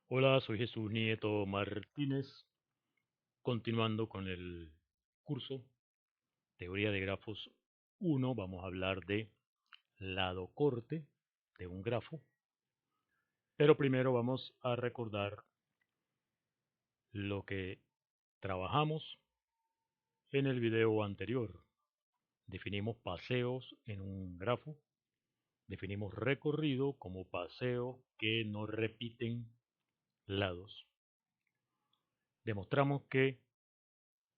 Hola, soy Jesús Nieto Martínez, continuando con el curso Teoría de Grafos 1, vamos a hablar de lado corte de un grafo, pero primero vamos a recordar lo que trabajamos en el video anterior. Definimos paseos en un grafo, definimos recorrido como paseos que no repiten lados. Demostramos que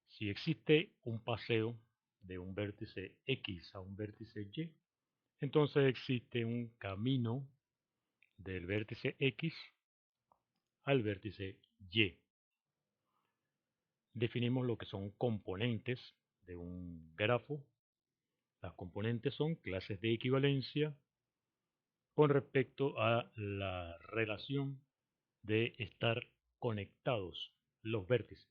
si existe un paseo de un vértice X a un vértice Y, entonces existe un camino del vértice X al vértice Y. Definimos lo que son componentes de un grafo. Las componentes son clases de equivalencia con respecto a la relación de estar conectados los vértices.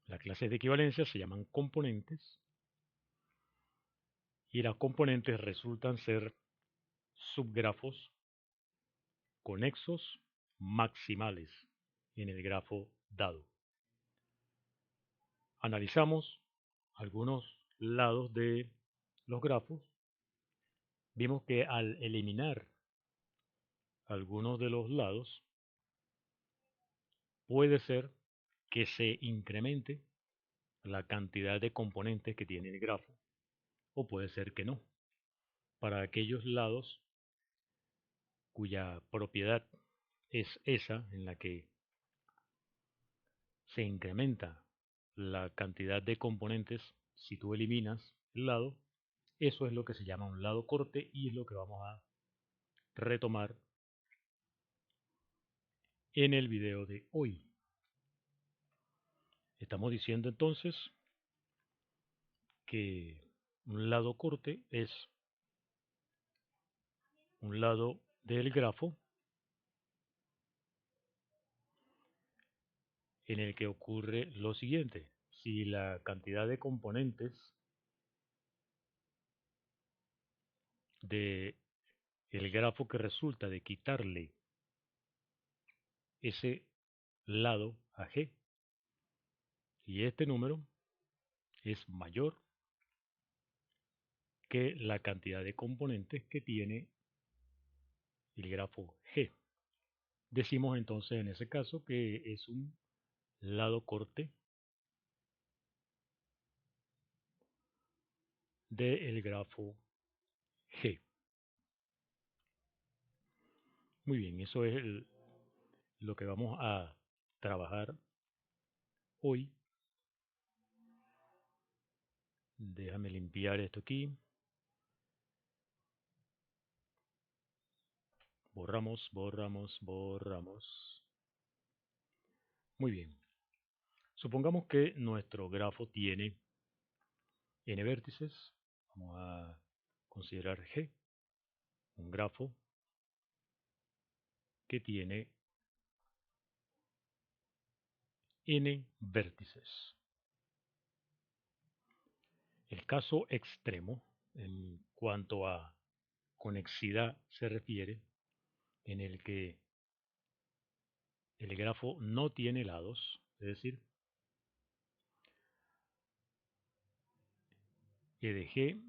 Las clases de equivalencia se llaman componentes y las componentes resultan ser subgrafos conexos maximales en el grafo dado. Analizamos algunos lados de los grafos. Vimos que al eliminar algunos de los lados, puede ser que se incremente la cantidad de componentes que tiene el grafo, o puede ser que no. Para aquellos lados cuya propiedad es esa en la que se incrementa la cantidad de componentes, si tú eliminas el lado, eso es lo que se llama un lado corte y es lo que vamos a retomar en el video de hoy. Estamos diciendo entonces que un lado corte es un lado del grafo en el que ocurre lo siguiente. Si la cantidad de componentes de el grafo que resulta de quitarle ese lado a G y este número es mayor que la cantidad de componentes que tiene el grafo G. Decimos entonces en ese caso que es un lado corte del grafo G. Muy bien, eso es lo que vamos a trabajar hoy. Déjame limpiar esto aquí. Borramos, borramos, borramos. Muy bien. Supongamos que nuestro grafo tiene n vértices. Vamos a considerar G, un grafo que tiene n vértices. El caso extremo, en cuanto a conexidad se refiere, en el que el grafo no tiene lados, es decir, E de G,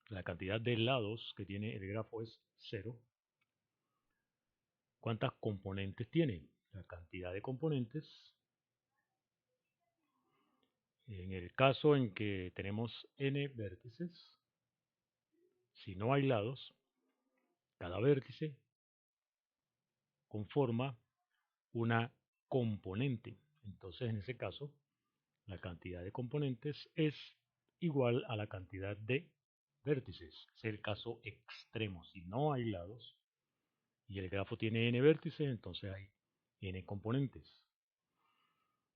la cantidad de lados que tiene el grafo es 0. ¿Cuántas componentes tiene? La cantidad de componentes. En el caso en que tenemos n vértices, si no hay lados, cada vértice conforma una componente. Entonces, en ese caso, la cantidad de componentes es igual a la cantidad de vértices. Es el caso extremo. Si no hay lados y el grafo tiene n vértices, entonces hay n componentes.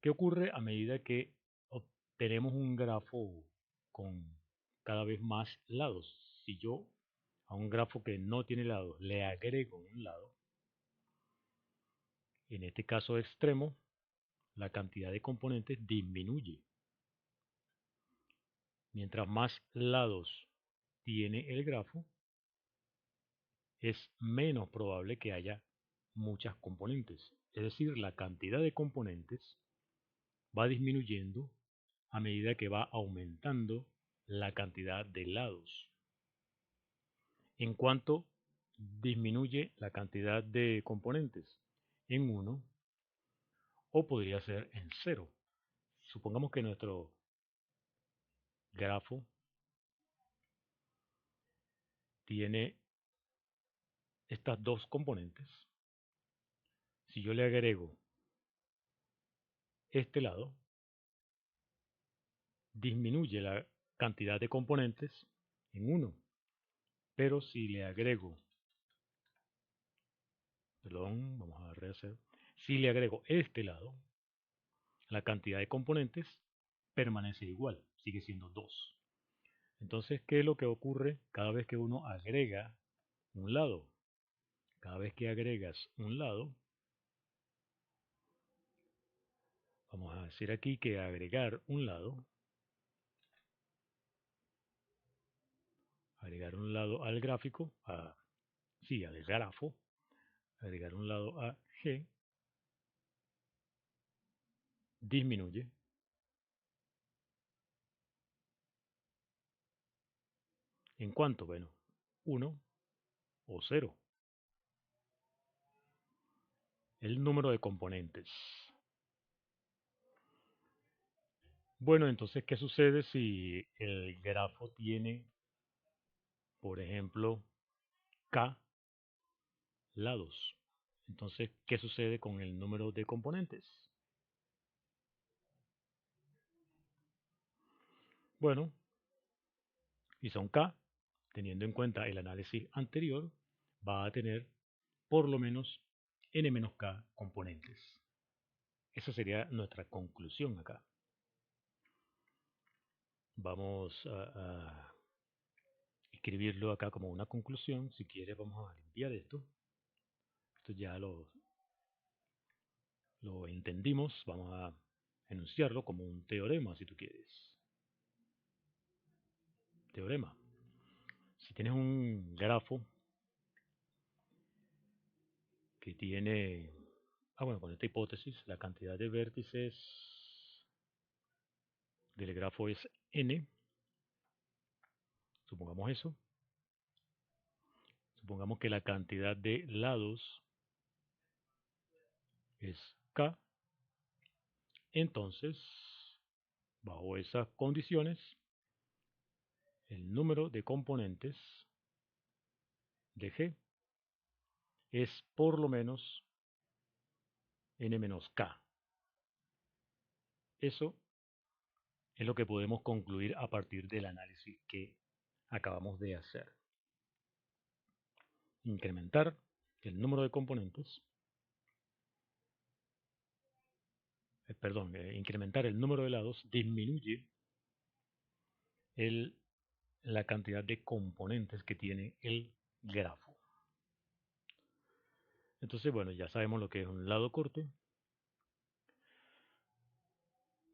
¿Qué ocurre a medida que obtenemos un grafo con cada vez más lados? Si yo a un grafo que no tiene lados le agrego un lado, en este caso extremo, la cantidad de componentes disminuye. Mientras más lados tiene el grafo, es menos probable que haya muchas componentes. Es decir, la cantidad de componentes va disminuyendo a medida que va aumentando la cantidad de lados. ¿En cuánto disminuye la cantidad de componentes? En 1 o podría ser en 0. Supongamos que nuestro grafo tiene estas dos componentes. Si yo le agrego este lado, disminuye la cantidad de componentes en 1. Pero si le agrego, perdón, vamos a rehacer. Si le agrego este lado, la cantidad de componentes permanece igual, sigue siendo 2. Entonces, ¿qué es lo que ocurre cada vez que uno agrega un lado? Cada vez que agregas un lado, vamos a decir aquí que agregar un lado al gráfico, al grafo, agregar un lado a G, disminuye. ¿En cuánto? Bueno, 1 o 0. El número de componentes. Bueno, entonces, ¿qué sucede si el grafo tiene, por ejemplo, K lados? Entonces, ¿qué sucede con el número de componentes? Bueno, si son K, teniendo en cuenta el análisis anterior, va a tener por lo menos n-k componentes. Esa sería nuestra conclusión acá. Vamos a escribirlo acá como una conclusión. Si quieres, vamos a limpiar esto. Esto ya lo entendimos. Vamos a enunciarlo como un teorema, si tú quieres. Teorema. Si tienes un grafo que tiene, bueno, con esta hipótesis, la cantidad de vértices del grafo es n, supongamos eso. Supongamos que la cantidad de lados es k. Entonces, bajo esas condiciones, el número de componentes de G es por lo menos n-k. Eso es lo que podemos concluir a partir del análisis que acabamos de hacer. Incrementar el número de componentes, incrementar el número de lados disminuye la cantidad de componentes que tiene el grafo. Entonces, bueno, ya sabemos lo que es un lado corte.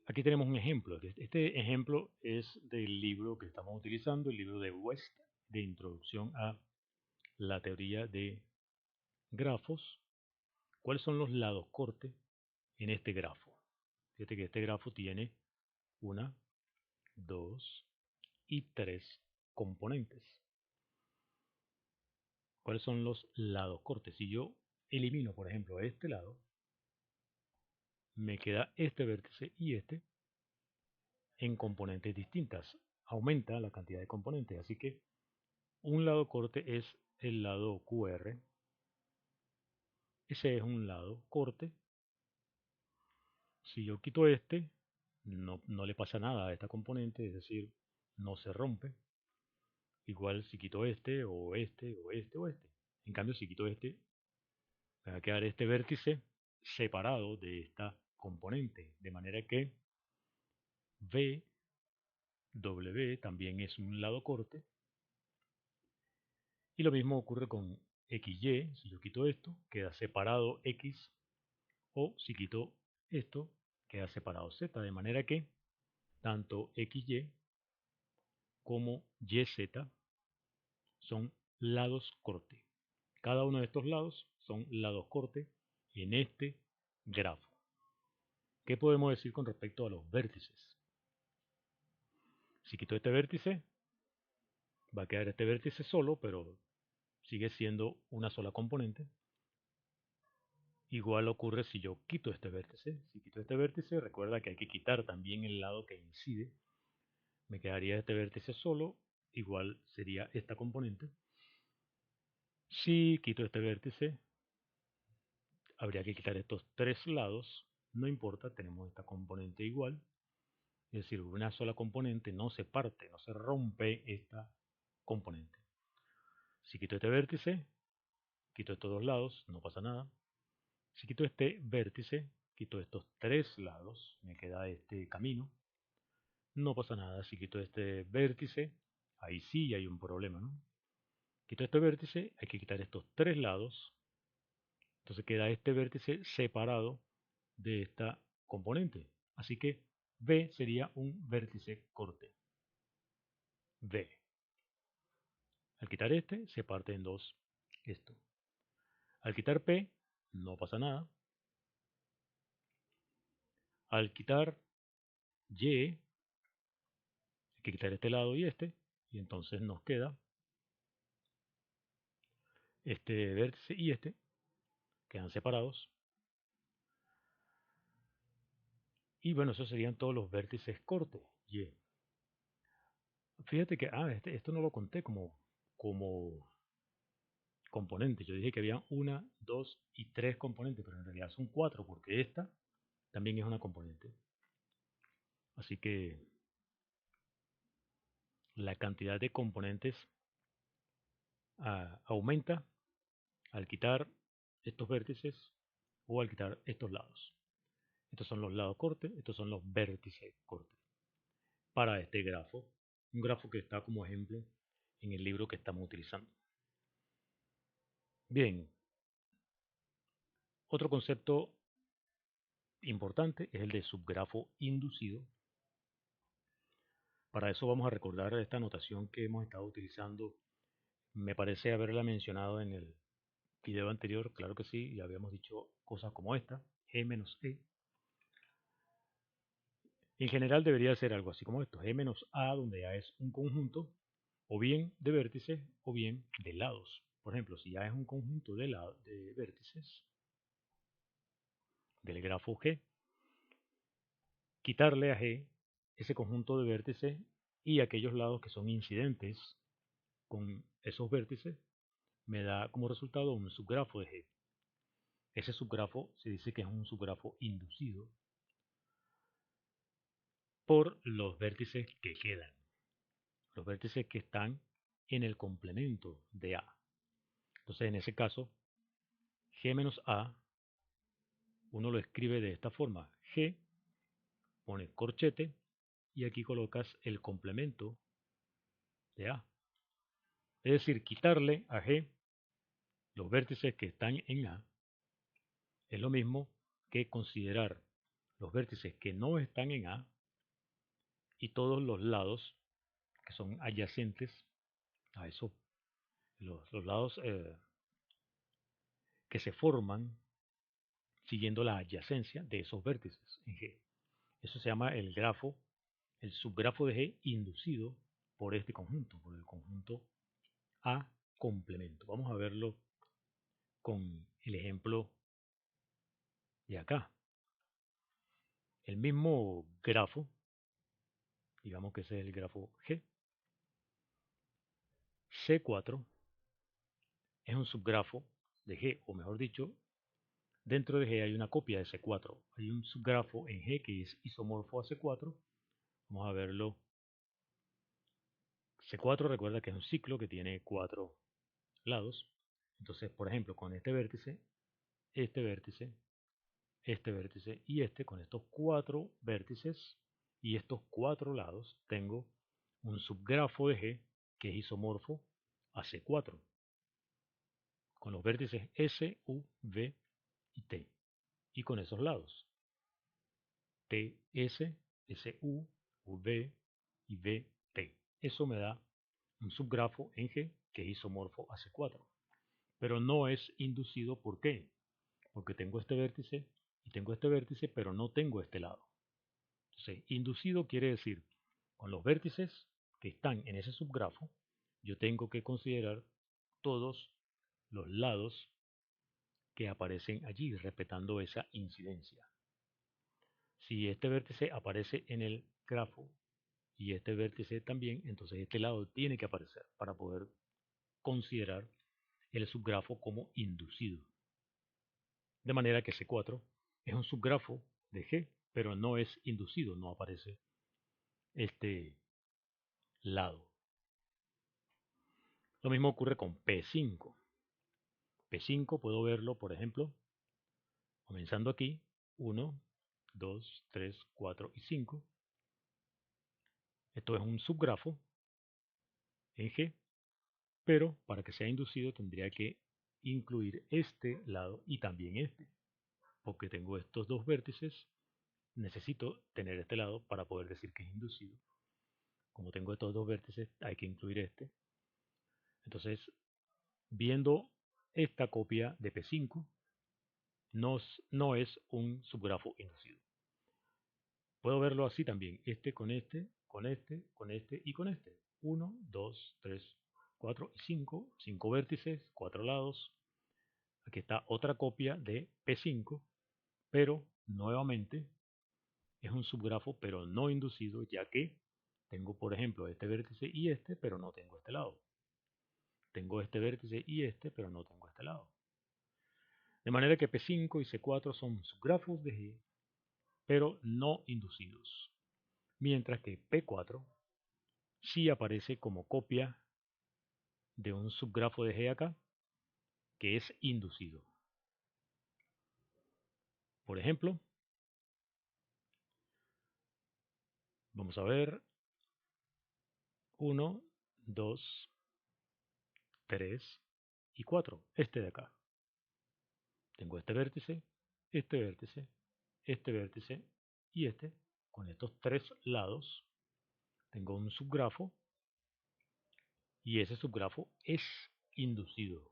Aquí tenemos un ejemplo. Este ejemplo es del libro que estamos utilizando, el libro de West, de Introducción a la Teoría de Grafos. ¿Cuáles son los lados corte en este grafo? Fíjate que este grafo tiene 1, 2 y 3 componentes. ¿Cuáles son los lados cortes? Si yo elimino, por ejemplo, este lado, me queda este vértice y este en componentes distintas. Aumenta la cantidad de componentes, así que un lado corte es el lado QR. Ese es un lado corte. Si yo quito este, no le pasa nada a esta componente, es decir, no se rompe. Igual si quito este, o este, o este, o este. En cambio, si quito este, me va a quedar este vértice separado de esta componente. De manera que W también es un lado corte. Y lo mismo ocurre con XY. Si yo quito esto, queda separado X. O si quito esto, queda separado Z. De manera que tanto XY como YZ son lados corte. Cada uno de estos lados son lados corte en este grafo. ¿Qué podemos decir con respecto a los vértices? Si quito este vértice, va a quedar este vértice solo, pero sigue siendo una sola componente. Igual ocurre si yo quito este vértice. Si quito este vértice, recuerda que hay que quitar también el lado que incide. Me quedaría este vértice solo, igual sería esta componente. Si quito este vértice, habría que quitar estos tres lados. No importa, tenemos esta componente igual. Es decir, una sola componente no se parte, no se rompe esta componente. Si quito este vértice, quito estos dos lados, no pasa nada. Si quito este vértice, quito estos tres lados, me queda este camino. No pasa nada. Si quito este vértice, ahí sí hay un problema, ¿no? Quito este vértice, hay que quitar estos tres lados. Entonces queda este vértice separado de esta componente. Así que B sería un vértice corte. B. Al quitar este, se parte en dos esto. Al quitar P, no pasa nada. Al quitar Y, hay que quitar este lado y entonces nos queda este vértice y quedan separados. Y bueno, esos serían todos los vértices corte, Y. Fíjate que, esto no lo conté como componentes. Yo dije que había una, dos y tres componentes, pero en realidad son cuatro, porque esta también es una componente. Así que la cantidad de componentes aumenta al quitar estos vértices o al quitar estos lados. Estos son los lados corte, estos son los vértices corte. Para este grafo, un grafo que está como ejemplo en el libro que estamos utilizando. Bien, otro concepto importante es el de subgrafo inducido. Para eso vamos a recordar esta notación que hemos estado utilizando. Me parece haberla mencionado en el video anterior, claro que sí, ya habíamos dicho cosas como esta, G menos E. En general debería ser algo así como esto, G menos A, donde A es un conjunto, o bien de vértices, o bien de lados. Por ejemplo, si A es un conjunto de vértices del grafo G, quitarle a G ese conjunto de vértices y aquellos lados que son incidentes con esos vértices, me da como resultado un subgrafo de G. Ese subgrafo se dice que es un subgrafo inducido por los vértices que quedan, los vértices que están en el complemento de A. Entonces, en ese caso, G menos A, uno lo escribe de esta forma. G, pones corchete y aquí colocas el complemento de A. Es decir, quitarle a G los vértices que están en A es lo mismo que considerar los vértices que no están en A y todos los lados que son adyacentes a eso, los lados que se forman siguiendo la adyacencia de esos vértices en G. Eso se llama el grafo, el subgrafo de G inducido por este conjunto, por el conjunto A complemento. Vamos a verlo con el ejemplo de acá. El mismo grafo, digamos que ese es el grafo G, C4 es un subgrafo de G, o mejor dicho, dentro de G hay una copia de C4. Hay un subgrafo en G que es isomorfo a C4. Vamos a verlo. C4 recuerda que es un ciclo que tiene cuatro lados. Entonces, por ejemplo, con este vértice, este vértice, este vértice y con estos cuatro vértices y estos cuatro lados, tengo un subgrafo de G que es isomorfo a C4, con los vértices S, U, V y T, y con esos lados, T, S, S, U, V y V, T. Eso me da un subgrafo en G que es isomorfo a C4. pero no es inducido. ¿Por qué? Porque tengo este vértice y tengo este vértice, pero no tengo este lado. Entonces, inducido quiere decir, con los vértices que están en ese subgrafo, yo tengo que considerar todos los lados que aparecen allí, respetando esa incidencia. Si este vértice aparece en el grafo y este vértice también, entonces este lado tiene que aparecer para poder considerar el subgrafo como inducido. De manera que C4 es un subgrafo de G, pero no es inducido, no aparece este lado. Lo mismo ocurre con P5. P5 puedo verlo, por ejemplo, comenzando aquí, 1, 2, 3, 4 y 5. Esto es un subgrafo en G, pero para que sea inducido tendría que incluir este lado y también este, porque tengo estos dos vértices, necesito tener este lado para poder decir que es inducido. Como tengo estos dos vértices, hay que incluir este. Entonces, viendo esta copia de P5, no es un subgrafo inducido. Puedo verlo así también, este con este, con este, con este y con este. 1, 2, 3, 4 y 5, 5 vértices, 4 lados. Aquí está otra copia de P5, pero nuevamente es un subgrafo, pero no inducido, ya que tengo, por ejemplo, este vértice y este, pero no tengo este lado. Tengo este vértice y este, pero no tengo este lado. De manera que P5 y C4 son subgrafos de G, pero no inducidos. Mientras que P4 sí aparece como copia de un subgrafo de G acá, que es inducido. Por ejemplo, vamos a ver 1, 2, 3 y 4. Este de acá. Tengo este vértice, este vértice, este vértice y este. Con estos tres lados tengo un subgrafo y ese subgrafo es inducido.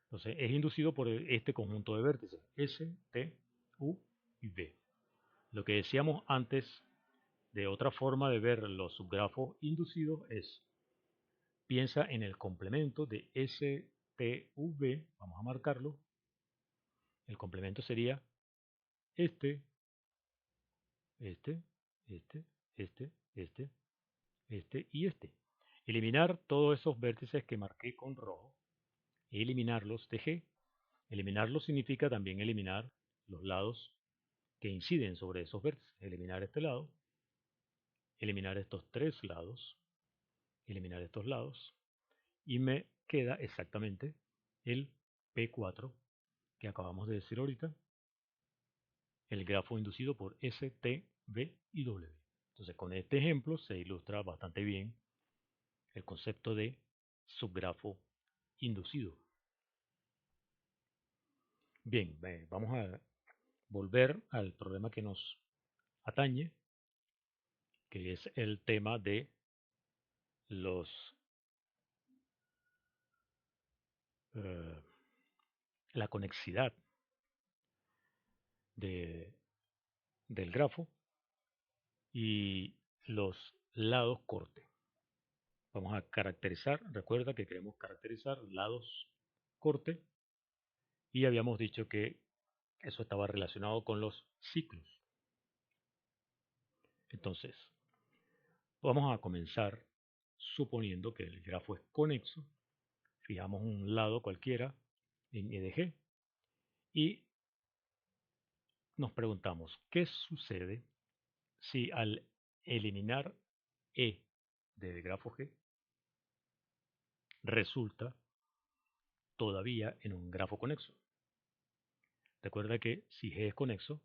Entonces es inducido por este conjunto de vértices S, T, U y V. Lo que decíamos antes de otra forma de ver los subgrafos inducidos es, piensa en el complemento de S, T, U, V, vamos a marcarlo. El complemento sería este, este, este, este, este, este y este. Eliminar todos esos vértices que marqué con rojo y eliminarlos de G. Eliminarlos significa también eliminar los lados que inciden sobre esos vértices. Eliminar este lado, eliminar estos tres lados, eliminar estos lados y me queda exactamente el P4 que acabamos de decir ahorita, el grafo inducido por S, T, V y W. Entonces con este ejemplo se ilustra bastante bien el concepto de subgrafo inducido. Bien, vamos a volver al problema que nos atañe, que es el tema de los la conexidad de, del grafo y los lados corte. Vamos a caracterizar, recuerda que queremos caracterizar lados corte y habíamos dicho que eso estaba relacionado con los ciclos. Entonces, vamos a comenzar suponiendo que el grafo es conexo. Fijamos un lado cualquiera en E de G y nos preguntamos, ¿qué sucede si al eliminar E del grafo G resulta todavía en un grafo conexo? Recuerda que si G es conexo,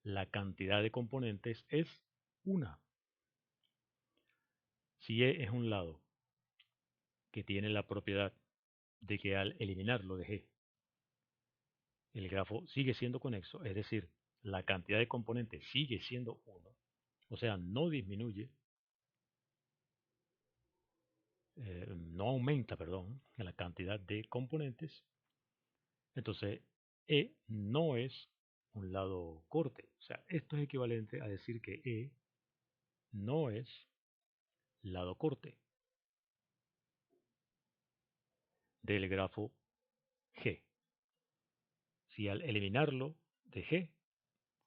la cantidad de componentes es una. Si E es un lado que tiene la propiedad de que al eliminarlo de G, el grafo sigue siendo conexo, es decir, la cantidad de componentes sigue siendo 1, o sea, no disminuye, no aumenta, perdón, la cantidad de componentes, entonces E no es un lado corte. O sea, esto es equivalente a decir que E no es lado corte del grafo G. Si al eliminarlo de G,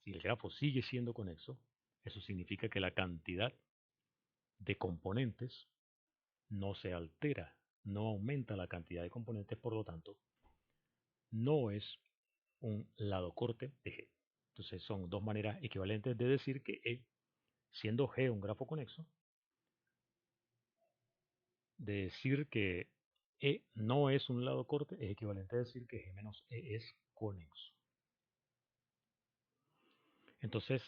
si el grafo sigue siendo conexo, eso significa que la cantidad de componentes no se altera, no aumenta la cantidad de componentes, por lo tanto, no es un lado corte de G. Entonces son dos maneras equivalentes de decir que E, siendo G un grafo conexo, de decir que E no es un lado corte es equivalente a decir que G menos E es conexo. Entonces,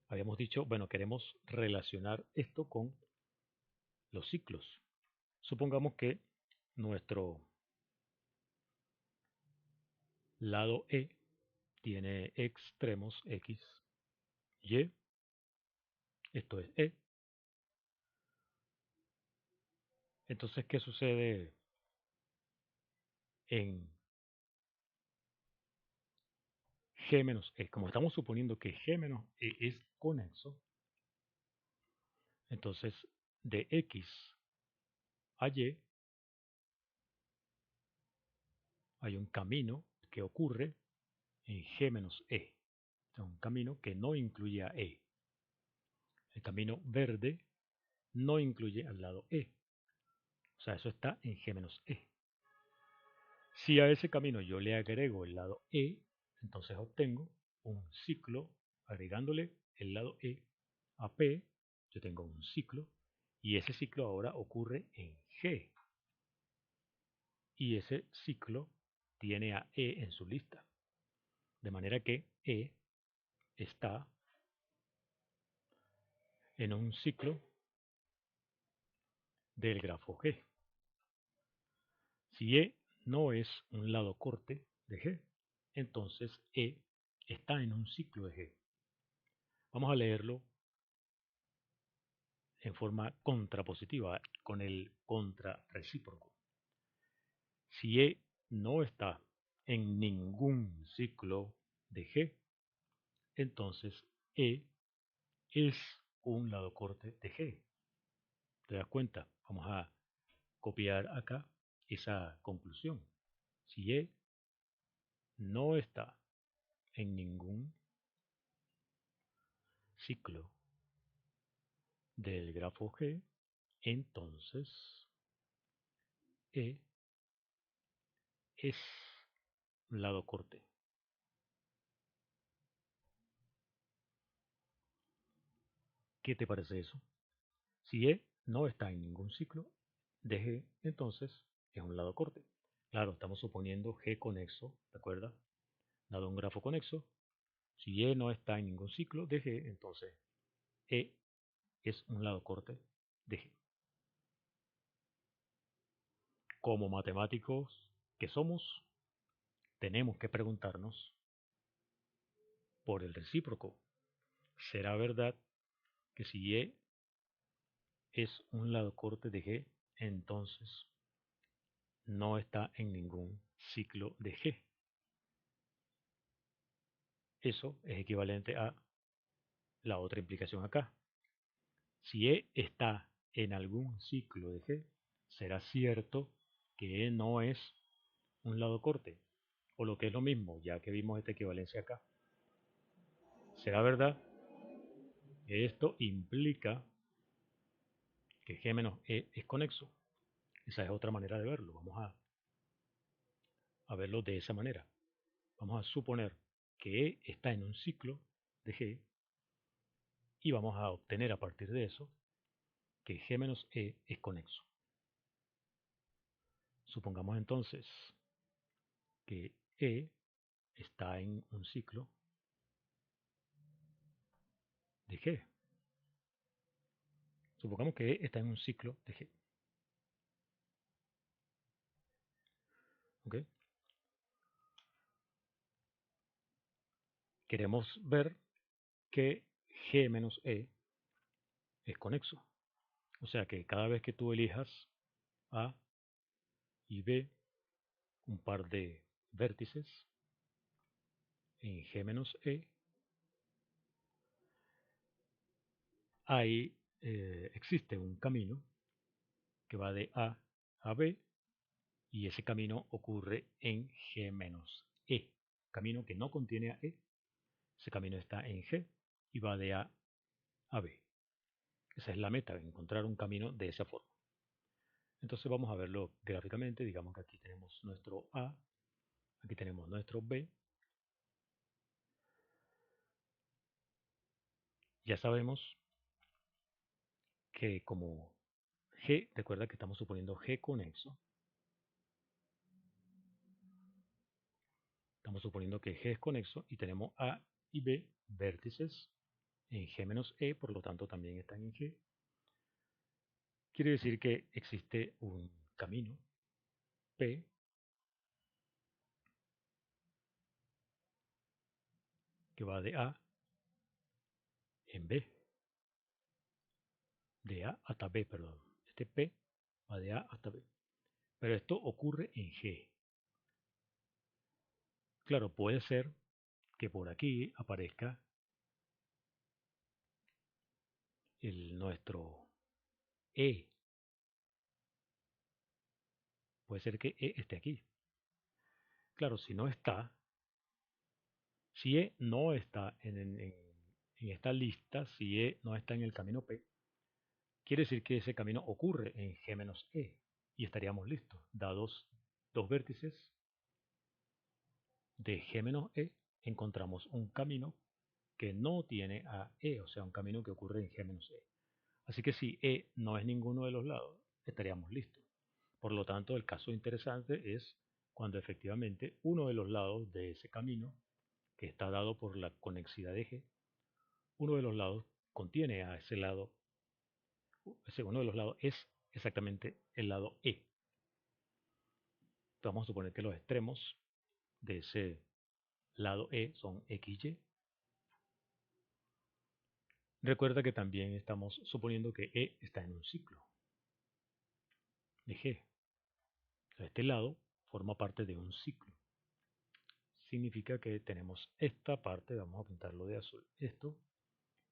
habíamos dicho, bueno, queremos relacionar esto con los ciclos. Supongamos que nuestro lado E tiene extremos X, Y, esto es E. Entonces, ¿qué sucede en G menos E? Como estamos suponiendo que G menos E es conexo, entonces de X a Y hay un camino que ocurre en G menos E. Es un camino que no incluye a E. El camino verde no incluye al lado E. O sea, eso está en G menos E. Si a ese camino yo le agrego el lado E, entonces obtengo un ciclo agregándole el lado E a P. Yo tengo un ciclo y ese ciclo ahora ocurre en G. Y ese ciclo tiene a E en su lista. De manera que E está en un ciclo del grafo G. Si E no es un lado corte de G, entonces E está en un ciclo de G. Vamos a leerlo en forma contrapositiva con el contrarrecíproco. Si E no está en ningún ciclo de G, entonces E es un lado corte de G. ¿Te das cuenta? Vamos a copiar acá esa conclusión. Si E no está en ningún ciclo del grafo G, entonces E es un lado corte. ¿Qué te parece eso? Si E no está en ningún ciclo de G, entonces es un lado corte. Claro, estamos suponiendo G conexo, ¿de acuerdo? Dado un grafo conexo, si E no está en ningún ciclo de G, entonces E es un lado corte de G. Como matemáticos que somos, tenemos que preguntarnos por el recíproco. ¿Será verdad que si E es un lado corte de G, entonces no está en ningún ciclo de G? Eso es equivalente a la otra implicación acá. Si E está en algún ciclo de G, será cierto que E no es un lado corte, o lo que es lo mismo, ya que vimos esta equivalencia acá. ¿Será verdad que esto implica que G menos E es conexo? Esa es otra manera de verlo. Vamos a verlo de esa manera. Vamos a suponer que E está en un ciclo de G y vamos a obtener a partir de eso que G menos E es conexo. Supongamos entonces que E está en un ciclo de G. Supongamos que E está en un ciclo de G. ¿Ok? Queremos ver que G menos E es conexo. O sea que cada vez que tú elijas A y B, un par de vértices en G menos E, ahí existe un camino que va de A a B y ese camino ocurre en G menos E. Camino que no contiene a E, ese camino está en G y va de A B. Esa es la meta, encontrar un camino de esa forma. Entonces vamos a verlo gráficamente. Digamos que aquí tenemos nuestro A, aquí tenemos nuestro B. Ya sabemos que como G, recuerda que estamos suponiendo G conexo. Estamos suponiendo que G es conexo y tenemos A y B vértices en G menos E, por lo tanto también están en G. Quiere decir que existe un camino P que va de A en B, de A hasta B, perdón. Este P va de A hasta B. Pero esto ocurre en G. Claro, puede ser que por aquí aparezca nuestro E. Puede ser que E esté aquí. Claro, si no está, si E no está en esta lista, si E no está en el camino P, quiere decir que ese camino ocurre en G menos E y estaríamos listos. Dados dos vértices de G menos E, encontramos un camino que no tiene a E, o sea, un camino que ocurre en G menos E. Así que si E no es ninguno de los lados, estaríamos listos. Por lo tanto, el caso interesante es cuando efectivamente uno de los lados de ese camino, que está dado por la conexidad de G, uno de los lados contiene a ese lado, ese uno de los lados es exactamente el lado E. Vamos a suponer que los extremos de ese lado E son X, Y. Recuerda que también estamos suponiendo que E está en un ciclo de G. Este lado forma parte de un ciclo. Significa que tenemos esta parte, vamos a pintarlo de azul, esto,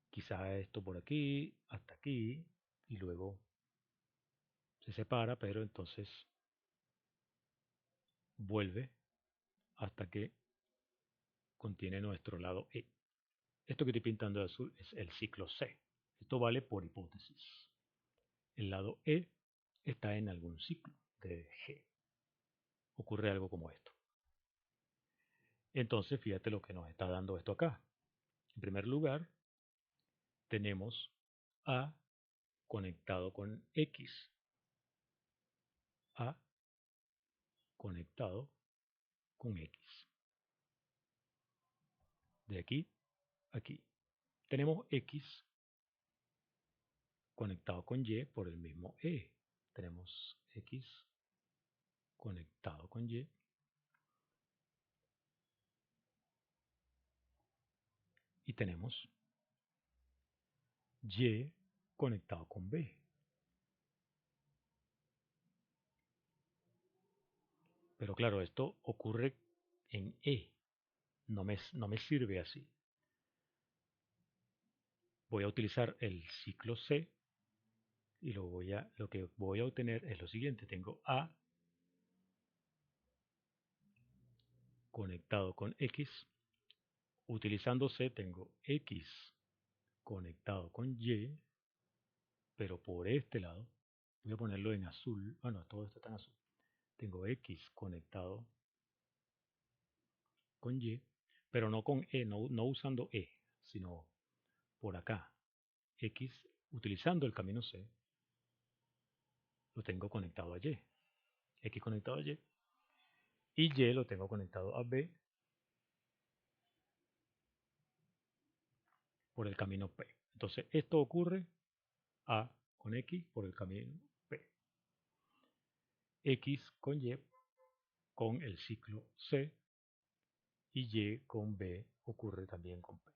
quizá esto por aquí, hasta aquí, y luego se separa, pero entonces vuelve hasta que contiene nuestro lado E. Esto que estoy pintando de azul es el ciclo C. Esto vale por hipótesis. El lado E está en algún ciclo de G. Ocurre algo como esto. Entonces, fíjate lo que nos está dando esto acá. En primer lugar, tenemos A conectado con X. A conectado con X. De aquí a aquí. Tenemos X conectado con Y por el mismo E. Tenemos X conectado con Y. Y tenemos Y conectado con B. Pero claro, esto ocurre en E. No me sirve así. Voy a utilizar el ciclo C y lo que voy a obtener es lo siguiente. Tengo A conectado con X. Utilizando C tengo X conectado con Y, pero por este lado, voy a ponerlo en azul. Bueno, todo esto está en azul. Tengo X conectado con Y, pero no con E, no usando E, sino por acá. X, utilizando el camino C, lo tengo conectado a Y. X conectado a Y. Y Y lo tengo conectado a B por el camino P. Entonces, esto ocurre A con X por el camino P. X con Y con el ciclo C y Y con B ocurre también con P.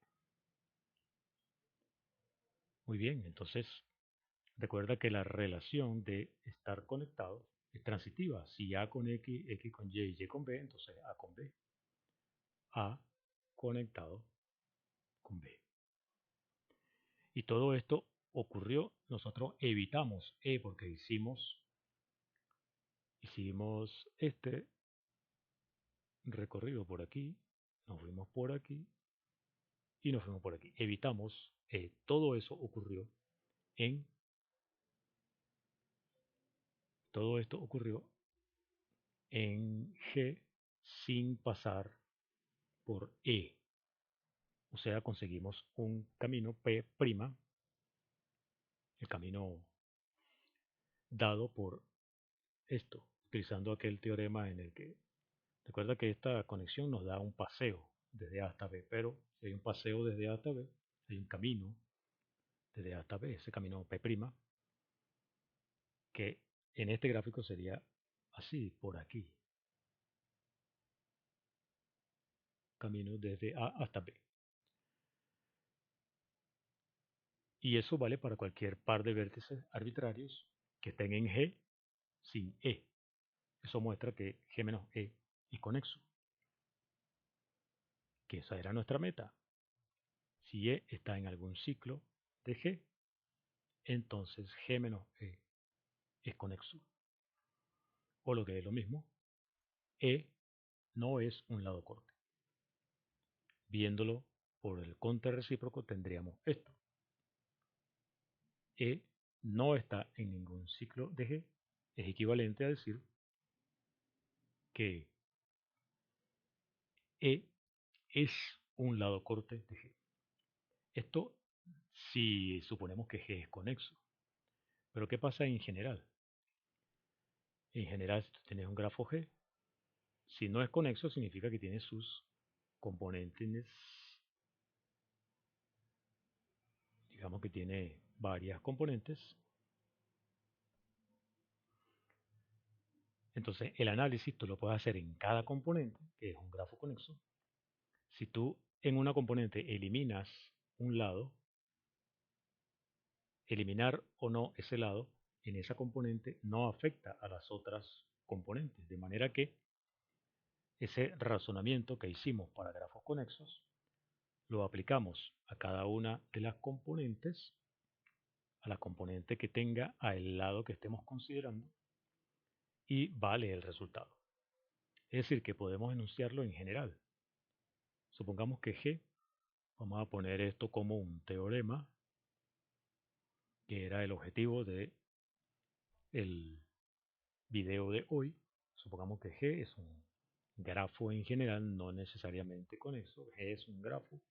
Muy bien, entonces recuerda que la relación de estar conectados es transitiva. Si A con X, X con Y y Y con B, entonces A con B. A conectado con B. Y todo esto ocurrió, nosotros evitamos E porque hicimos este recorrido por aquí, nos fuimos por aquí y nos fuimos por aquí. Evitamos E. Todo eso ocurrió en, todo esto ocurrió en G sin pasar por E. O sea, conseguimos un camino P', el camino dado por esto, utilizando aquel teorema en el que, recuerda que esta conexión nos da un paseo desde A hasta B, pero si hay un paseo desde A hasta B, hay un camino desde A hasta B, ese camino P', que en este gráfico sería así, por aquí, camino desde A hasta B. Y eso vale para cualquier par de vértices arbitrarios que estén en G sin E. Eso muestra que G menos E es conexo, que esa era nuestra meta. Si E está en algún ciclo de G, entonces G menos E es conexo. O lo que es lo mismo, E no es un lado corte. Viéndolo por el conte recíproco tendríamos esto. E no está en ningún ciclo de G. Es equivalente a decir que E es un lado corte de G. Esto si suponemos que G es conexo. Pero ¿qué pasa en general? En general, si tú tienes un grafo G, si no es conexo significa que tiene sus componentes, digamos que tiene varias componentes. Entonces el análisis tú lo puedes hacer en cada componente, que es un grafo conexo. Si tú en una componente eliminas un lado, eliminar o no ese lado en esa componente no afecta a las otras componentes, de manera que ese razonamiento que hicimos para grafos conexos lo aplicamos a cada una de las componentes, a la componente que tenga al lado que estemos considerando y vale el resultado. Es decir, que podemos enunciarlo en general. Supongamos que G, vamos a poner esto como un teorema, que era el objetivo del video de hoy. Supongamos que G es un grafo en general, no necesariamente conexo. G es un grafo.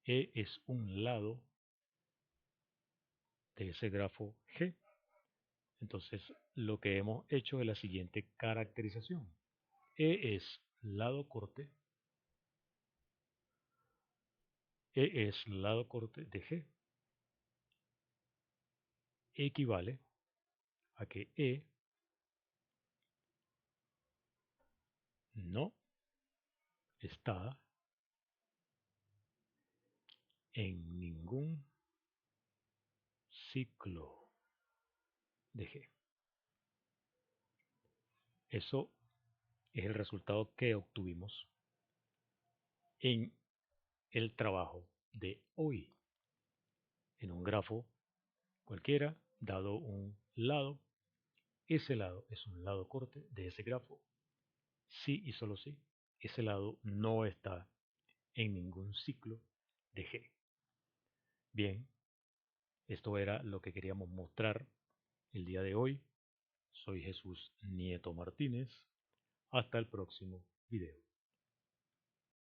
E es un lado de ese grafo G. Entonces, lo que hemos hecho es la siguiente caracterización. E es lado corte. E es lado corte de G. Equivale a que E no está en ningún ciclo de G. Eso es el resultado que obtuvimos en el trabajo de hoy. En un grafo cualquiera, dado un lado, ese lado es un lado corte de ese grafo. Si y solo si ese lado no está en ningún ciclo de G. Bien, esto era lo que queríamos mostrar el día de hoy. Soy Jesús Nieto Martínez. Hasta el próximo video.